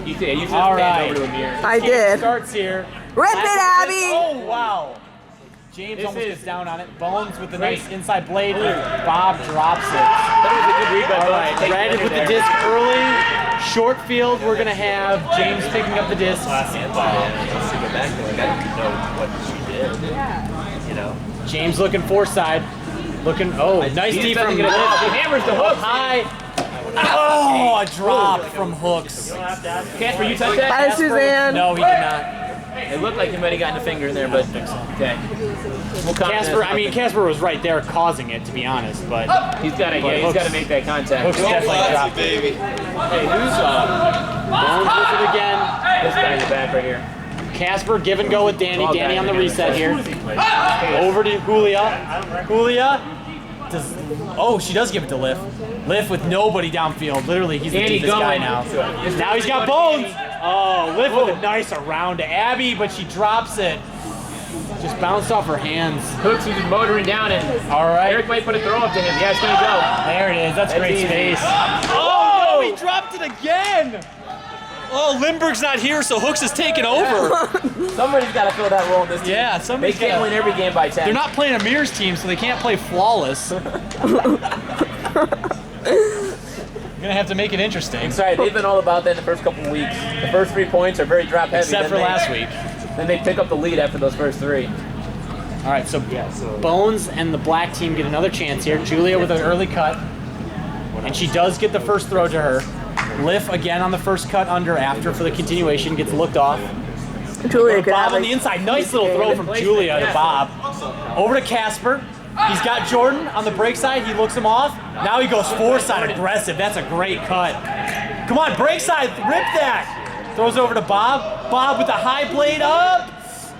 You should All stand right. over to him here. I did. Starts here. Rip it, Abby! Oh, wow. James almost gets down on it. Bones with the nice inside blade. Bob drops it. That was a good read by All Bones. right, Red with the disc early. Short field, we're going to have James picking up the disc. James looking foreside. Looking, nice deep from He hammers the hook. High. Oh, a drop from Hooks. Casper, you touch that? Hi, Suzanne. No, he did not. It looked like he might have gotten a finger in there, but okay. We'll Casper was right there causing it, to be honest, but he's got to make that contact. Hooks definitely dropped it. Hey, who's Bones with it again. this guy in the back right here? Casper give and go with Danny. Danny on the reset here. Over to Julia. Julia. She does give it to Liff. Liff with nobody downfield. Literally, he's the deepest guy now. Now he's got Bones. Oh, Liff with a nice around to Abby, but she drops it. Just bounced off her hands. Hooks is motoring down and all right. Eric might put a throw up to him. Yeah, it's going to go. There it is. That's great easy. space. Oh, no, he dropped it again. Oh, Lindbergh's not here, so Hooks is taking over. Somebody's got to fill that role in this team. Yeah, They somebody's can't win every game by 10. They're not playing a mirrors team, so they can't play flawless. You're gonna have to make it interesting. Sorry, they've been all about that in the first couple of weeks. The first 3 points are very drop heavy. Except for last week. Then they pick up the lead after those first 3. All right, so Bones and the black team get another chance here. Julia with an early cut, and she does get the first throw to her. Liff again on the first cut under after for the continuation, gets looked off. Julia could Bob have on the inside, nice little throw from Julia to Bob. Over to Casper. He's got Jordan on the break side. He looks him off. Now he goes four-side aggressive. That's a great cut. Come on, break side, rip that. Throws over to Bob. Bob with the high blade up.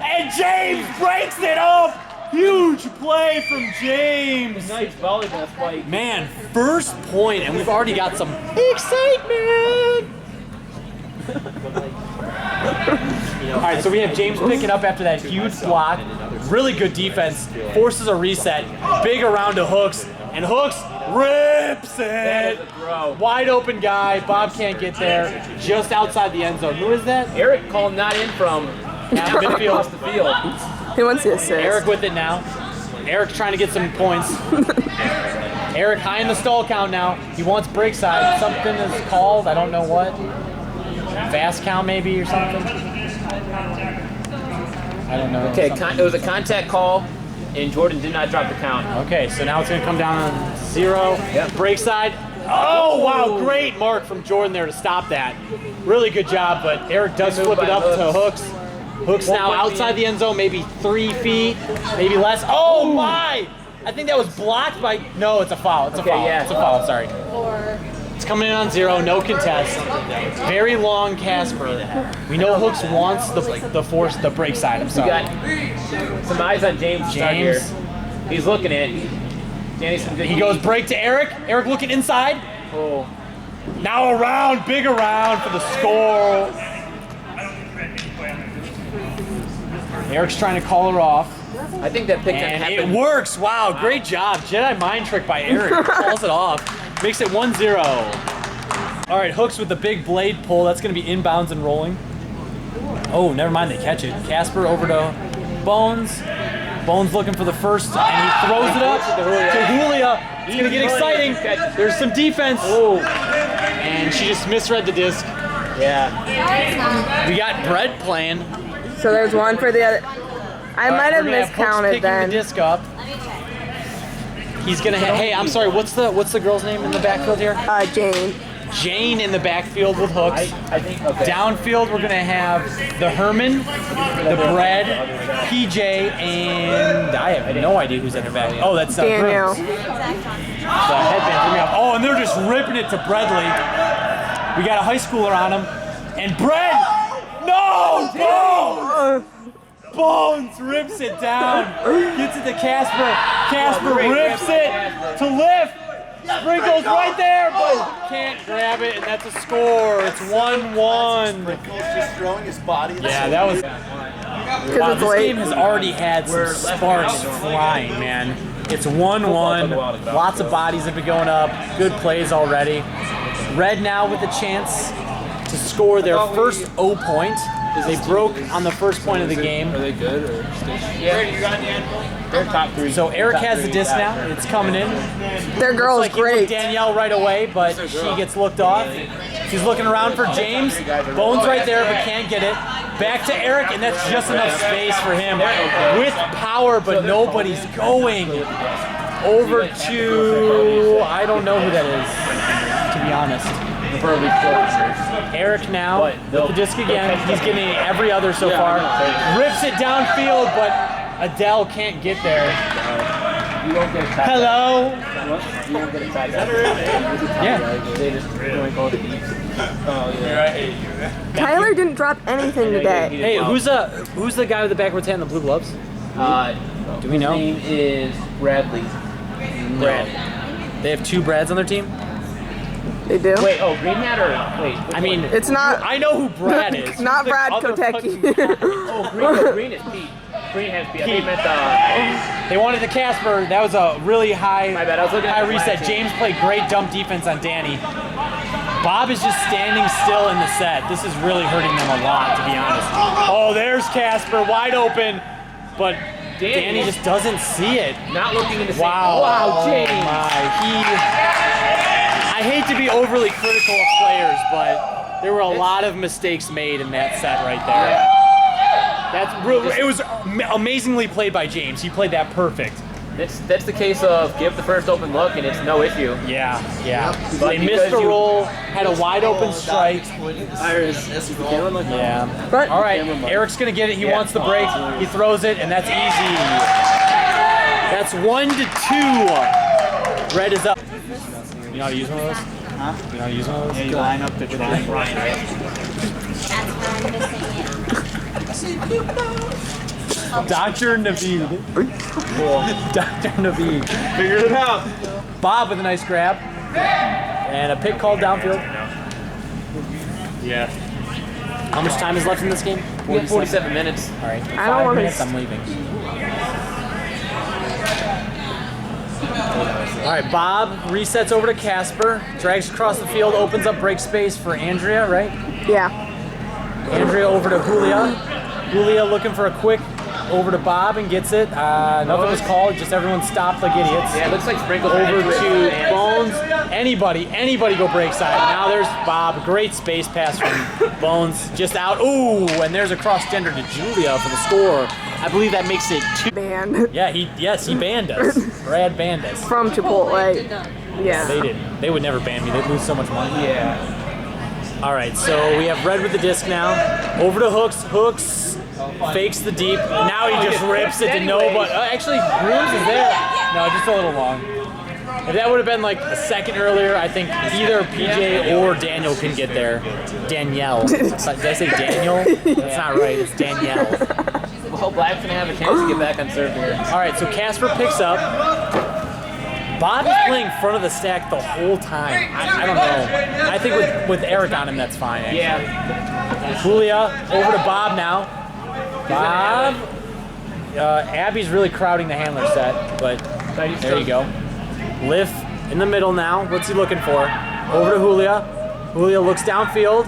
And James breaks it off. Huge play from James. Nice volleyball spike. Man, first point, and we've already got some excitement. All right, so we have James picking up after that huge block. Really good defense. Forces a reset. Big around to Hooks, and Hooks rips it. Wide open guy. Bob can't get there. Just outside the end zone. Who is that? Eric called not in from midfield across the field. He wants the assist. Eric with it now. Eric's trying to get some points. Eric high in the stall count now. He wants break side. Something is called. I don't know what. Fast count maybe or something. I don't know. Okay, it was a contact call, and Jordan did not drop the count. Okay, so now it's going to come down on 0. Yep. Break side. Oh, wow. Great mark from Jordan there to stop that. Really good job, but Eric does flip it up to Hooks. Hooks now outside the end zone, maybe 3 feet, maybe less. Oh, my! I think that was blocked by... No, it's a foul. It's a foul. Yeah. It's a foul, sorry. It's coming in on 0, no contest. Very long Casper. We know Hooks wants the break side. I'm We sorry. got some eyes on James. Here. He's looking at it. Danny's some good He goes break to Eric. Eric looking inside. Oh. Now around, big around for the score. Eric's trying to call her off. I think that pick And happened. it works. Wow, great job. Jedi mind trick by Eric. Calls it off. Makes it 1-0. All right, Hooks with the big blade pull. That's going to be inbounds and rolling. Oh, never mind. They catch it. Casper over to Bones. Bones looking for the first, and he throws it up to Julia. It's going to get exciting. There's some defense. Oh, and she just misread the disc. Yeah. We got Brett playing. So there's one for the other. I might have We're gonna miscounted Hooks then. picking the disc up. He's gonna have, hey, I'm sorry, what's the girl's name in the backfield here? Jane. Jane in the backfield with Hooks. I think, okay. Downfield, we're gonna have the Herman, the Bread, PJ, and I have no idea who's in their backfield. Oh, that's Daniel. Brooks. The headband threw me off. Oh, and they're just ripping it to Bradley. We got a high schooler on him, and Bread. No! Bones rips it down. Gets it to Casper. Casper rips it to Lift. Sprinkles right there, but can't grab it, and that's a score. It's 1-1. Just throwing his body. Yeah, that was. Wow, this game has already had some sparks flying, man. It's 1-1. Lots of bodies have been going up. Good plays already. Red now with a chance to score their first O point. They broke on the first point of the game. Are they good or station? Yeah, they're top 3. So Eric has the disc now. It's coming in. Their girl is Looks like he looked great. Danielle right away, but she gets looked off. She's looking around for James. Bones right there, but can't get it. Back to Eric, and that's just enough space for him. With power, but nobody's going. Over to, I don't know who that is, to be honest. Eric now with the disc again. He's getting every other so far. Rips it downfield, but Adele can't get there. You won't get it. Hello? You won't get it back. Yeah. They just don't go to eat. Oh, yeah. Tyler didn't drop anything today. Hey, who's the guy with the backwards hat and the blue gloves? Do we know? His name is Bradley. Brad. They have 2 Brads on their team? They do. Wait, oh, green hat or wait? I mean, It's not. I know who Brad is. Not Who's the Brad other Kotecki. fucking- Oh, green is Pete. Green has Pete. They meant They wanted the Casper. That was a really high, My bad, I was looking at high the reset. flag. James played great dump defense on Danny. Bob is just standing still in the set. This is really hurting them a lot, to be honest. Oh, there's Casper, wide open, but Danny just doesn't see it. not looking in the same. Wow. Wow, James. Oh my. I hate to be overly critical of players, but there were a lot of mistakes made in that set right there. It was amazingly played by James. He played that perfect. That's the case of give the first open look and it's no issue. Yeah. But They missed the because you- roll, had a wide open strike. Yeah. But All right, Eric's gonna get it. He wants the break. He throws it, and that's easy. That's 1-2. Red is up. You know how to use one of those? Huh? You know how to use one of those? You line up the drawing. Dr. Naveed. Dr. Naveed. Figured it out. Bob with a nice grab. And a pick called downfield. Yeah. How much time is left in this game? We have 47 minutes. All right. I don't 5 wanna minutes, I'm leaving. All right, Bob resets over to Casper, drags across the field, opens up break space for Andrea, right? yeah. Andrea over to Julia. Julia looking for a quick over to Bob and gets it. Nothing was called, just everyone stopped like idiots. Yeah, it looks like Sprinkles Over to Bones. Anybody go break side. Now there's Bob. Great space pass from Bones. Just out. Ooh, and there's a cross gender to Julia for the score. I believe that makes it 2. Band Yeah, he banned us. Brad banned us. from Chipotle. Yeah. They didn't. They would never ban me. They'd lose so much money. Yeah. All right, so we have Red with the disc now. Over to Hooks. Hooks fakes the deep. Now he just rips it to nobody. Actually, Grooms is there. No, just a little long. If that would have been like a second earlier, I think either PJ or Daniel can get there. Danielle. Did I say Daniel? That's not right. It's Danielle. Well, Black's gonna have a chance to get back on serve here. All right, so Casper picks up. Bob is playing front of the stack the whole time. I don't know. I think with Eric on him, that's fine. Actually. Yeah. Julia over to Bob now. Bob. Abby's really crowding the handler set, but there you go. Lift in the middle now. What's he looking for? Over to Julia. Julia looks downfield.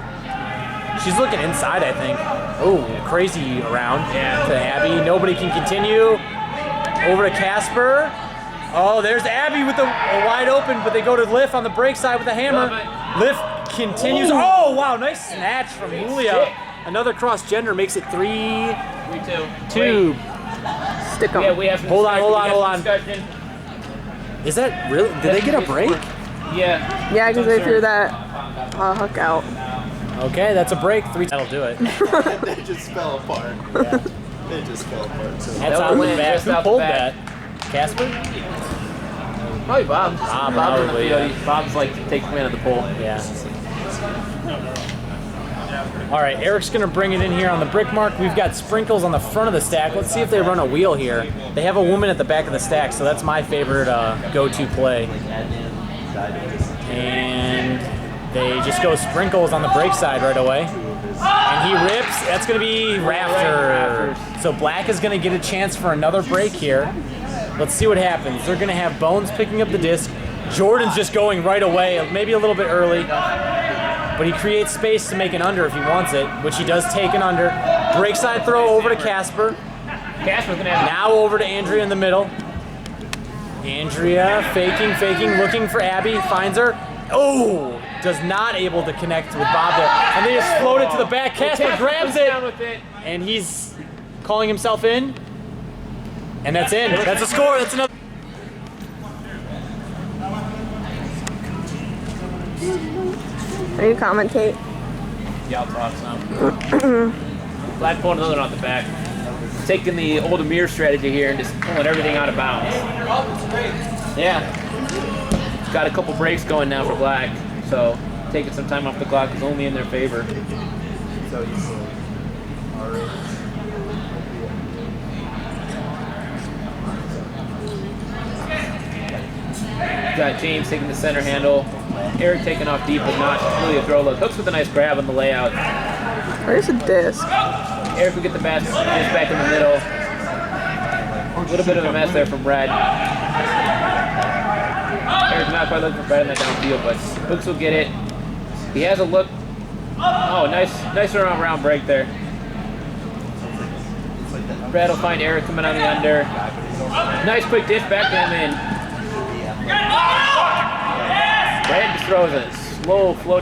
She's looking inside, I think. Oh, crazy around to Abby. Nobody can continue. Over to Casper. Oh, there's Abby with a wide open, but they go to Lift on the break side with a hammer. Lift continues. Oh, wow, nice snatch from Julia. Another cross-gender makes it 3-2. Stick 'em. Yeah, we have some Hold on. discussion. Is that really? Did they get a break? Yeah. Yeah, because they threw that hook out. Okay, that's a break. 3. That'll do it. They just fell apart. Yeah. They just fell apart. So. That's That on the went back. just Who out the pulled back. that? Casper? Probably Bob. Bob's in the probably, field. yeah. Bob's like takes command of the pole. Yeah. All right, Eric's gonna bring it in here on the brick mark. We've got Sprinkles on the front of the stack. Let's see if they run a wheel here. They have a woman at the back of the stack, so that's my favorite go-to play. And they just go Sprinkles on the break side right away. And he rips. That's gonna be Rafter. So Black is gonna get a chance for another break here. Let's see what happens. They're gonna have Bones picking up the disc. Jordan's just going right away, maybe a little bit early. but he creates space to make an under if he wants it, which he does take an under. Break side throw over to Casper. Casper's gonna have Now over to Andrea in the middle. Andrea faking, looking for Abby, finds her. Oh, does not able to connect with Bob there. And they just float it to the back. Casper grabs it, down with it. and he's calling himself in. And that's in. That's a score. That's another. Are you commentate? Yeah, I'll talk some. Black pulling another one off the back. Taking the old Amir strategy here and just pulling everything out of bounds. Yeah. Got a couple breaks going now for Black, so taking some time off the clock is only in their favor. So he's already. Got James taking the center handle. Eric taking off deep, but not really a throw look. Hooks with a nice grab on the layout. Where's the disc? Eric will get the basket back in the middle. A little bit of a mess there from Brad. Eric's not quite looking for Brad in that downfield, but Hooks will get it. He has a look. Oh, nice around break there. Brad will find Eric coming on the under. Nice quick dish back to him in. Brad just throws a slow low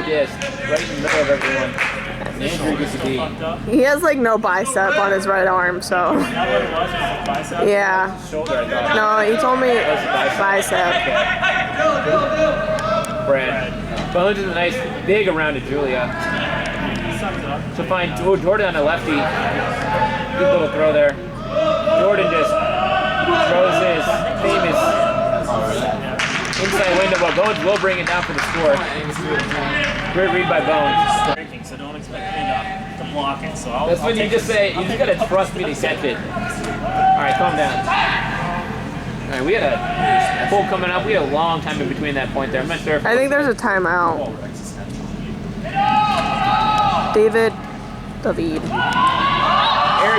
disc right in the middle of everyone. And Andrew gets the D. He has like no bicep on his right arm, so. Yeah. Shoulder, I thought. No, he told me bicep. Brad. Bones is a nice big around to Julia. So find Jordan on the lefty. Good little throw there. Jordan just throws his famous inside window, but Bones will bring it down for the score. Great read by Bones. So don't expect me to block it. So That's when you just say, you just gotta trust me to catch it. Alright, calm down. Alright, we had a pull coming up. We had a long time in between that point there. I'm not sure if I think there's a timeout. David. Eric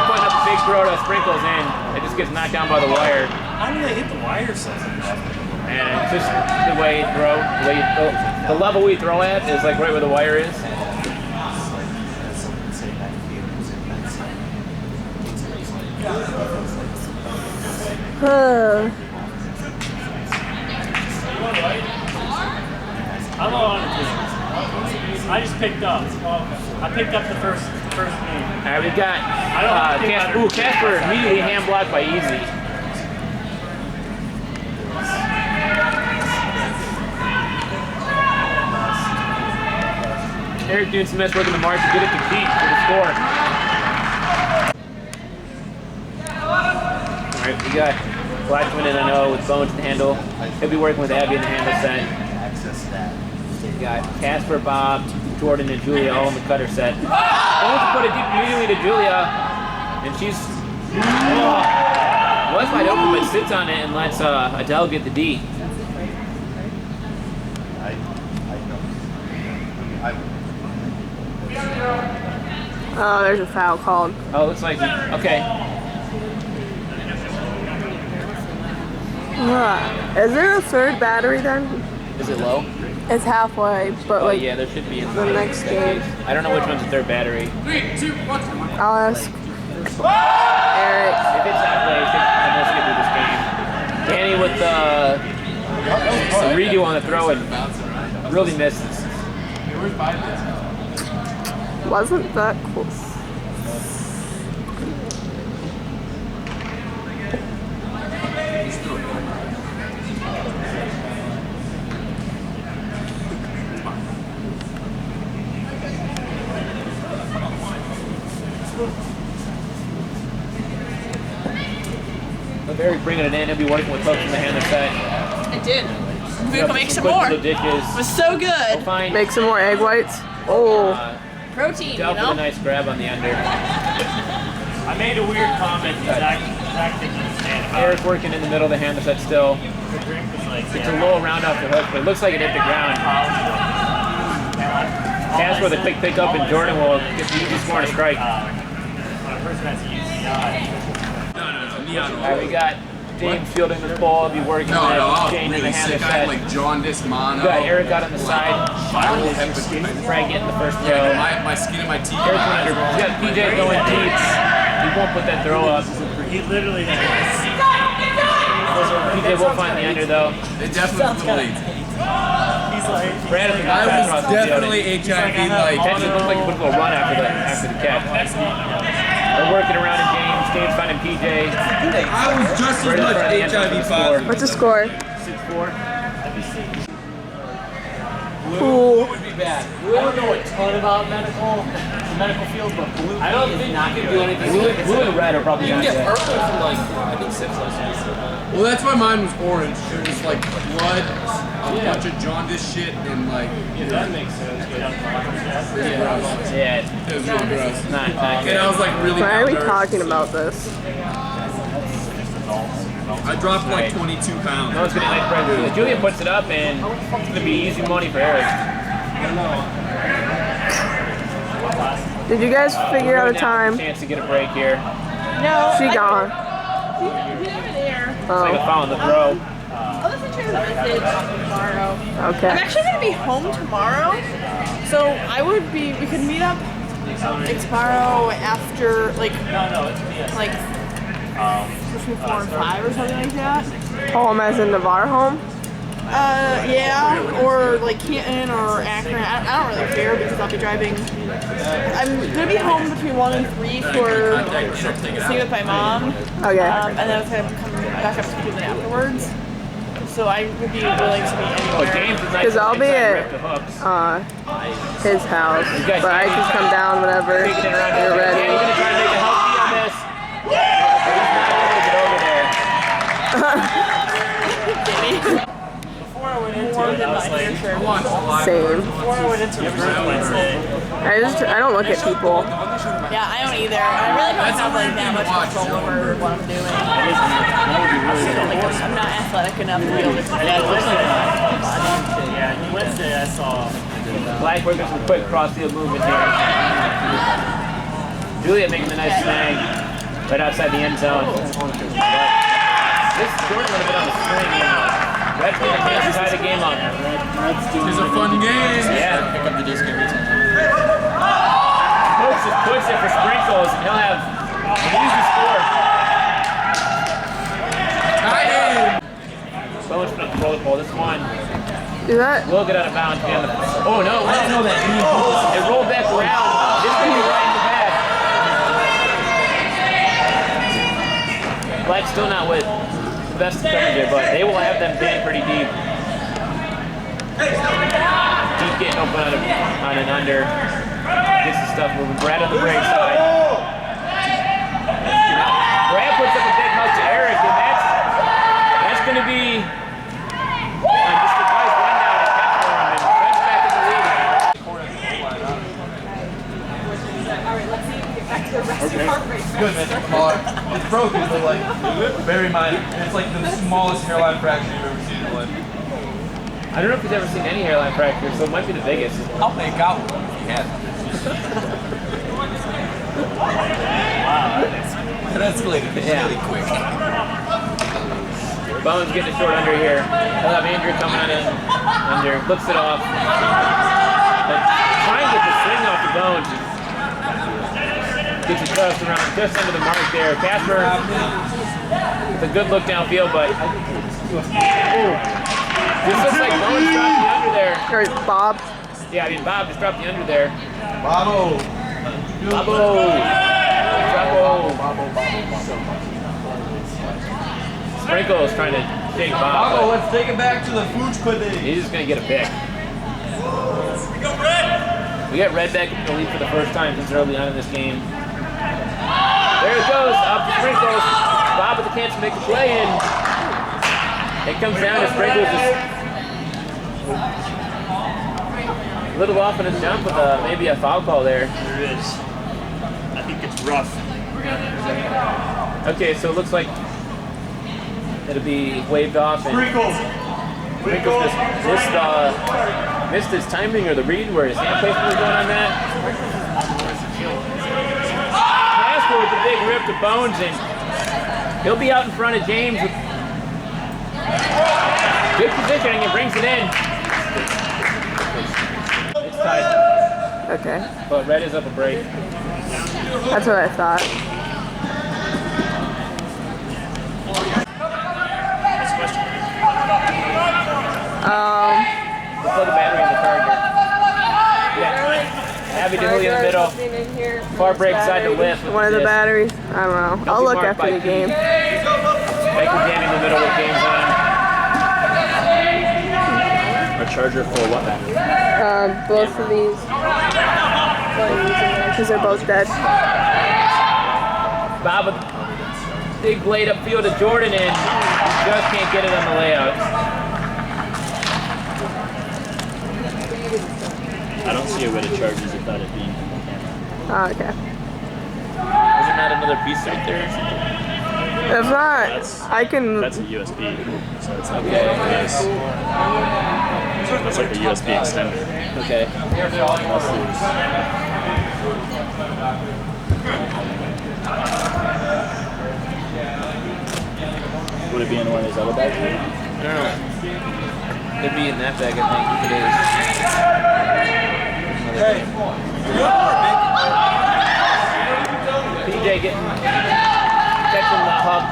putting up a big throw to Sprinkles in. It just gets knocked down by the wire. How do they hit the wire so much? And it's just the way you throw, the level we throw at is like right where the wire is. I'm on it. I just picked up. I picked up the first game. Alright, we've got Casper immediately hand blocked by Easy. Eric doing some nice work in the march to get it to Pete for the score. Alright, we got Blackman and I know with Bones to handle. He'll be working with Abby in the handle set. We got Casper, Bob, Jordan, and Julia all in the cutter set. Bones put it deep immediately to Julia, and she's was wide open but sits on it and lets Adele get the D. Oh, there's a foul called. Oh, it looks like, okay. Is there a third battery then? Is it low? It's halfway, but Oh like yeah, there should be in the next game. I don't know which one's the third battery. I'll ask Eric. If it's halfway, I think I'm going to skip through this game. Danny with the redo on the throw and really misses. Wasn't that close? With Eric bringing it in, he'll be working with folks in the hand set. I did. We can make some more. It was so good. Fine. Make some more egg whites. Oh. Protein, Delph you with a know? nice grab on the under. I made a weird comment that Zach didn't understand about. Eric working in the middle of the hand set still. The drink was like, It's a low round off the hook, but it looks like it hit the ground. Casper with a quick pick up, and Jordan will get the easy score and a strike. when a person has UCI. Alright, we got James fielding the ball, be working No, on it, I was changing really the hand sick. I had like jaundice, mono. You got Eric out on the side. Viral hepatitis. Probably getting the first throw. Yeah, my skin and my teeth. Eric went under. You got PJ going deep. He won't put that throw up. He literally PJ will find the under though. They definitely. he's like Brad I was definitely HIV like. Catch it looked like he would go run after the catch. They're working around in James. James finding PJ. I was just as much HIV positive. What's the score? 6-4. Cool. would be bad. I don't know a ton about the medical field, but blue I don't think not going to do anything. Blue and red are probably You can not get good. purple from like, I think 6 lessons. Well, that's why mine was orange. There was like blood, a bunch of jaundice shit, and like. that makes sense. Yeah, It was really gross. not And good. I was like really. Why are we malnourished. talking about this? I dropped like 22 pounds. No one's going to like Brad. Julia puts it up, and it's going to be easy money for Eric. Did you guys figure out a time? Chance to get a break here. No. She gone. It's like a foul on the throw. I'll listen to the message tomorrow. I'm Okay. actually gonna be home tomorrow, so we could meet up like tomorrow after like between 4 and 5 or something like that. Home as in Navarre home? Yeah, or like Canton or Akron. I don't really care because I'll be driving. I'm gonna be home between 1 and 3 for staying with my mom. Okay. And then I was gonna come back up to Cleveland afterwards. So I would be willing to be Oh, anywhere. James is nice. Because I'll be inside at rip the hooks. his house, but I can come down whenever Taking it around you're here. Yeah, ready. he's going to try and make a healthy on this. He's not able to get over there. Before I went into it, I was like, Same. before I went into it, Wednesday. I don't look at people. Yeah, I don't either. I really don't have like that much control over what I'm doing. I'm not athletic enough to be able to control Yeah, Wednesday I saw. Black working some quick cross-field movement here. Julia making the nice snag right outside the end zone. But this Jordan would have been on the string. Red's going to tie the game up. It's a fun game. Yeah. Pick up the disc every time. Coach just puts it for sprinkles, and he'll have an easy score. Tight end. So much for the roll ball. This one Do that? will get out of bounds. Oh no! I don't know that. It rolled back around. This could be right in the back. Black's still not with the best coverage here, but they will have them pinned pretty deep. Deep getting open on an under. Gets the stuff moving. Brad on the break side. Brad puts up a big hook to Eric, and that's going to be just a nice run down and catch for him, and Brad's back in the lead. Good, man. It's broken, but like very minor. It's like the smallest hairline fracture you've ever seen in your life. I don't know if he's ever seen any hairline fracture, so it might be the biggest. I'll make out with him if he has. That escalated really quick. Bones getting a short under here. He'll have Andrew coming on in under, flips it off. But trying to get the swing off the Bones. Gets his cross around just under the mark there. Casper, it's a good look downfield, but this looks like Bones dropped the under there. Or Bob? Yeah, I mean Bob just dropped the under there. Bobbo. Sprinkle's trying to shake Bob. Bobbo, but let's take it back to the food pudding. he's just going to get a pick. We got Red back in the lead for the first time since early on in this game. There it goes, up to Sprinkles. Bob with the chance to make the play, and it comes down to Sprinkles just a little off in his jump with maybe a foul call there. There is. I think it's rough. Okay, so it looks like it'll be waved off, and Sprinkles just missed his timing or the read where his hand placement was going on that. Casper with the big rip to Bones, and he'll be out in front of James with Good positioning, it brings it in. It's tied, Okay. but red is up a break. That's what I thought. We'll plug a battery in the car here. Yeah. Abby Dooley in the middle. Far break side to lift. One of the batteries. I don't know. I'll look after the game. Michael Danny in the middle with games on. A charger for what battery? Both of these. Because they're both dead. Bob with big blade upfield to Jordan and just can't get it on the layout. I don't see a way to charge these without it being on the camera. Oh, okay. Isn't that another piece right there? If not, I can. That's a USB, so it's not Okay. this. That's like a USB extender. Okay. Would it be in one of these other bags? I don't know. Could be in that bag, I think, if it is. PJ getting catching the hub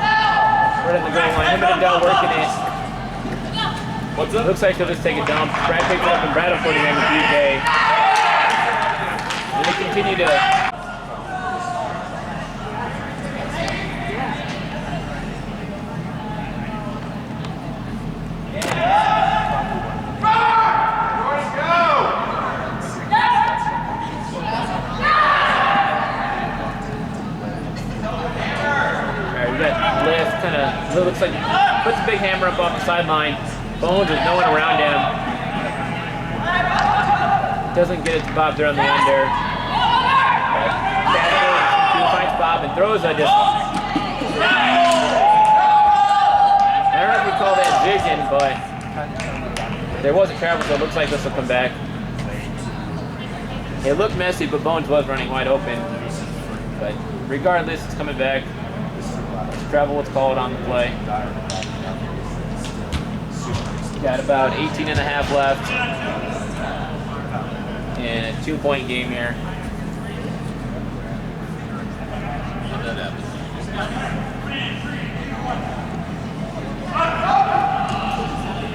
right at the goal line. Him and Adele working it. What's up? Looks like they'll just take it down. Brad picks it up and Brad will put it in with PJ. And they continue to. It looks like puts a big hammer up off the sideline. Bones with no one around him. Doesn't get it to Bob there on the under. Finds Bob and throws a just. I don't know if you call that vision, but there was a travel, so it looks like this will come back. It looked messy, but Bones was running wide open. But regardless, it's coming back. Travel was called on the play. Got about 18 and a half left. And a 2-point game here.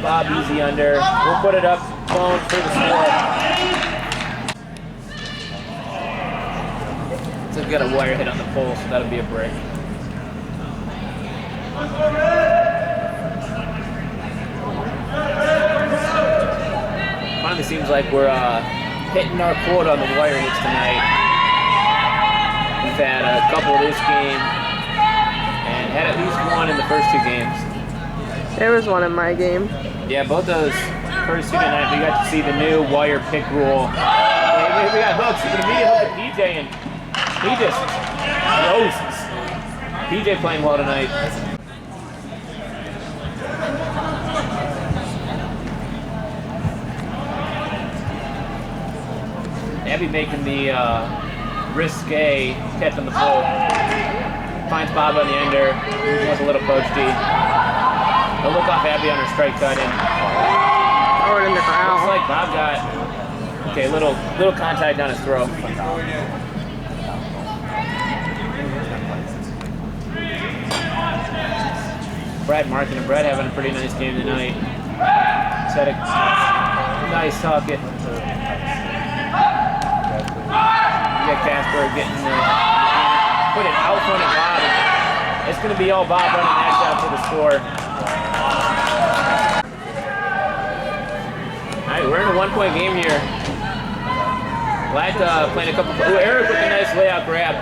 Bob easy under. We'll put it up. Bones for the score. So we've got a wire hit on the pole, so that'll be a break. Finally seems like we're hitting our quota on the wire hits tonight. We've had a couple this game and had at least one in the first two games. There was one in my game. Yeah, both those first two tonight, we got to see the new wire pick rule. We got hooks. We can immediately hook at PJ and he just roasts. PJ playing well tonight. Abby making the risque catch on the pole. Finds Bob on the ender. He was a little poachy. He'll look off Abby on her strike cut in. Throw it in the Looks ground. like Bob got okay, little contact on his throat. Brad marking and Brad having a pretty nice game tonight. He's had a nice socket. You got Casper getting put it out front of Bob. It's going to be all Bob running that shot for the score. All right, we're in a 1-point game here. Black playing a couple. Ooh, Eric with a nice layout grab.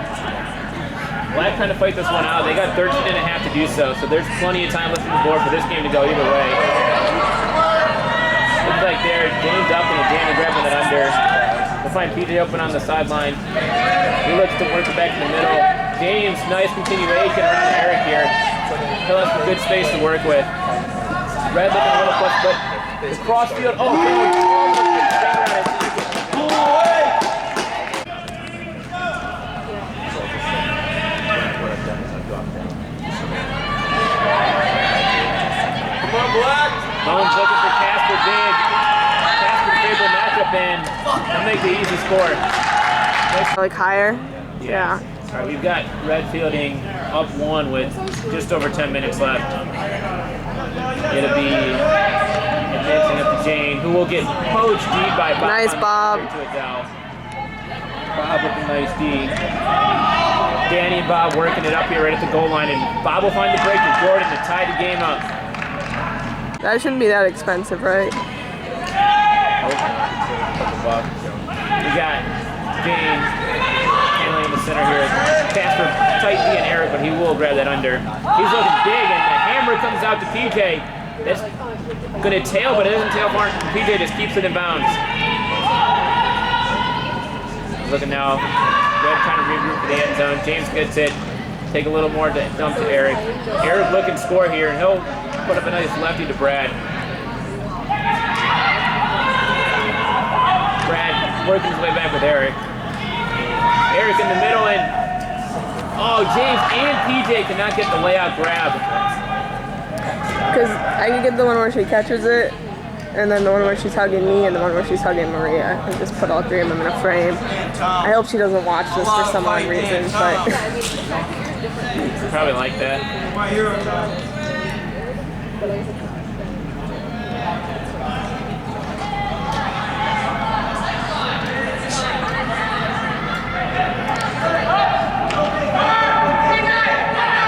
Black trying to fight this one out. They got 13 and a half to do so, so there's plenty of time left on the board for this game to go either way. Looks like they're James up and Danny grabbing it under. We'll find PJ open on the sideline. He looks to work it back in the middle. James, nice continuation around Eric here. He'll have some good space to work with. Red looking a little close, but it's cross field. Oh, Like higher? Yeah. All right, we've got red fielding up 1 with just over 10 minutes left. It'll be advancing up to Jane, who will get poached D by Bob. Nice, Bob. Bob with a nice D. Danny and Bob working it up here right at the goal line, and Bob will find the break to Jordan to tie the game up. That shouldn't be that expensive, right? We got Jane handling in the center here. Casper tight D and Eric, but he will grab that under. He's looking big, and the hammer comes out to PJ. That's going to tail, but it doesn't tail far. PJ just keeps it in bounds. Looking now, red kind of regroup for the end zone. James gets it. Take a little more to dump to Eric. Eric looking score here, and he'll put up a nice lefty to Brad. Brad working his way back with Eric. Eric in the middle, and oh, James and PJ cannot get the layout grab. Because I can get the one where she catches it, and then the one where she's hugging me, and the one where she's hugging Maria, and just put all 3 of them in a frame. I hope she doesn't watch this for some odd reason, but probably like that.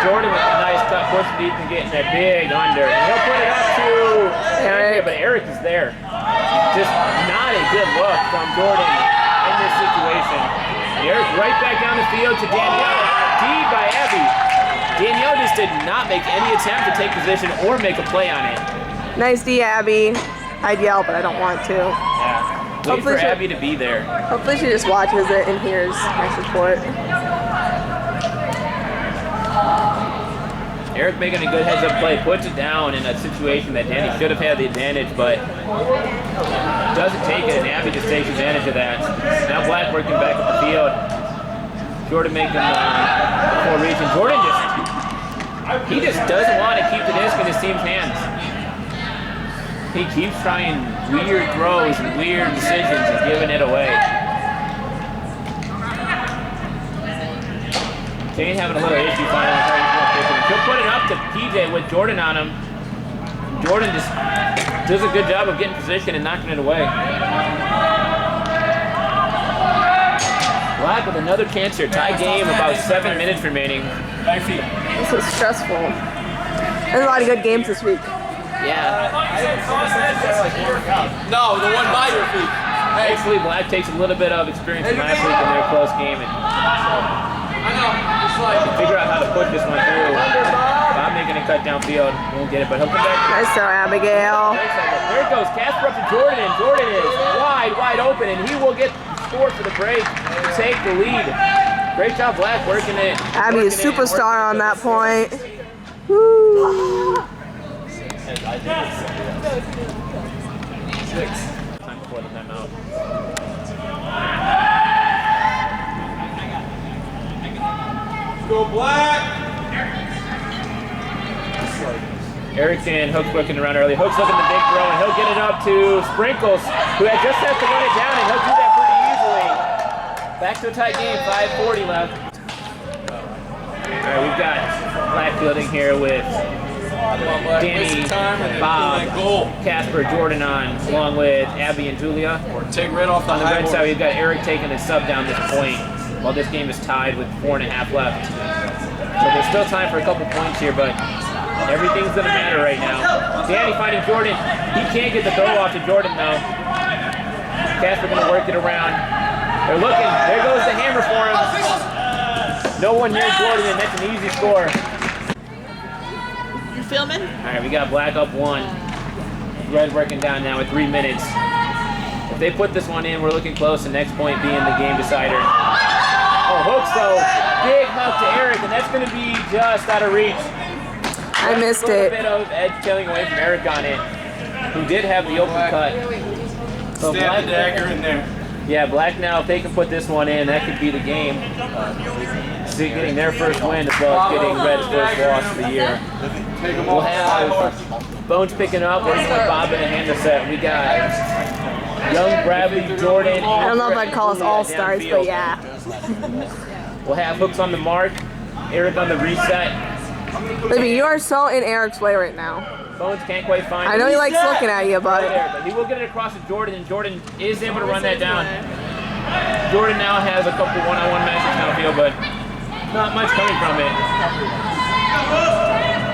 Jordan with a nice cut, pushing deep and getting that big under. And he'll put it up to Eric, but Eric is there. Just not a good look from Jordan in this situation. Eric right back down the field to Danielle. D by Abby. Danielle just did not make any attempt to take position or make a play on it. nice D, Abby. I'd yell, but I don't want to. Yeah. Wait for Abby to be there. Hopefully she just watches it and hears my support. Eric making a good heads-up play, puts it down in a situation that Danny should have had the advantage, but doesn't take it, and Abby just takes advantage of that. Now Black working back up the field. Jordan making before reaching. Jordan he just doesn't want to keep the disc in his team's hands. He keeps trying weird throws and weird decisions and giving it away. Jane having a little issue finally. He'll put it up to PJ with Jordan on him. Jordan just does a good job of getting position and knocking it away. Black with another chance here. Tie game, about 7 minutes remaining. This is stressful. There's a lot of good games this week. Yeah. No, the one by your feet. Hopefully Black takes a little bit of experience from last week in their close game and I know. It's like figure out how to put this one through. Bob making a cut downfield. Won't get it, but he'll come back. Nice throw, Abigail. There it goes. Casper up to Jordan, and Jordan is wide open, and he will get scored for the break to take the lead. Great job, Black, working it. Abby is superstar on that point. Woo. Time before the timeout. go Black. Eric and Hook's looking around early. Hook's looking the big throw, and he'll get it up to Sprinkles, who had just has to run it down, and he'll do that pretty easily. Back to a tight game, 5:40 left. All right, we've got Black fielding here with Danny, Bob, Casper, Jordan on, along with Abby and Julia. Take red off On the red side, we've got Eric taking the sub down this point, while this game is tied with 4.5 left. So there's still time for a couple points here, but everything's gonna matter right now. Danny finding Jordan. He can't get the throw off to Jordan though. Casper gonna work it around. They're looking. There goes the hammer for him. No one near Jordan, and that's an easy score. You filming? All right, we got Black up 1. Red working down now with 3 minutes. If they put this one in, we're looking close. The next point being the game decider. Oh, Hooks though. Big hook to Eric, and that's gonna be just out of reach. I missed A little it. bit of edge tailing away from Eric on it, who did have the open cut. So Stab the dagger in there. Yeah, Black now, if they can put this one in, that could be the game. Getting their first win as well as getting Red's first loss of the year. We'll have Bones picking up, working with Bob in a handle set. We got Young, Bradley, Jordan. I don't know if I'd call us all stars, but yeah. We'll have hooks on the mark, Eric on the reset. Libby, you are so in Eric's way right now. Bones can't quite find I know it. he likes looking at you, Right but there, but he will get it across to Jordan, and Jordan is able to run that down. Jordan now has a couple one-on-one matches downfield, but not much coming from it.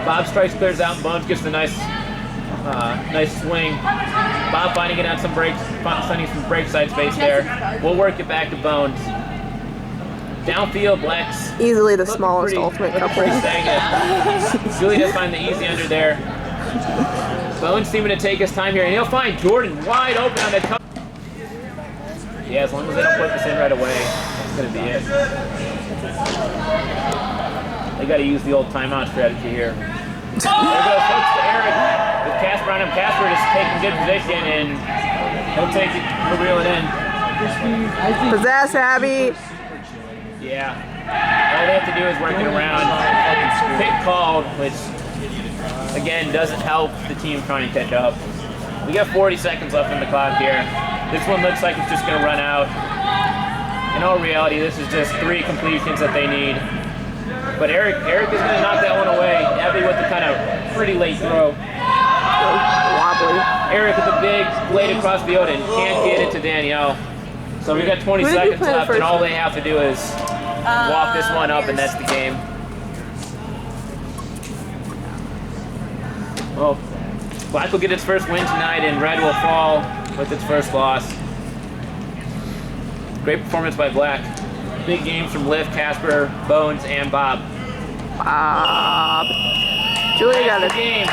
Bob strikes, clears out, and Bones gets the nice swing. Bob finding it on some breaks, finding some break side space there. We'll work it back to Bones. Downfield, Black's easily the smallest ultimate couple. pretty stagnant. Julie does find the easy under there. Bones seeming to take his time here, and he'll find Jordan wide open on the cup. Yeah, as long as they don't put this in right away, that's going to be it. They got to use the old timeout strategy here. There goes hooks to Eric with Casper on him. Casper just taking good position, and he'll take it, he'll reel it in. Possess Abby. Yeah. All they have to do is work it around. Pick called, which again doesn't help the team trying to catch up. We got 40 seconds left on the clock here. This one looks like it's just going to run out. In all reality, this is just 3 completions that they need. But Eric is going to knock that one away. Abby with the kind of pretty late throw. Wobbly. Eric with the big blade across the field and can't get it to Danielle. So we got 20 seconds left, and all they have to do is walk this one up, and that's the game. Well, Black will get its first win tonight, and Red will fall with its first loss. Great performance by Black. Big games from Liv, Casper, Bones, and Bob. Julia got a ton of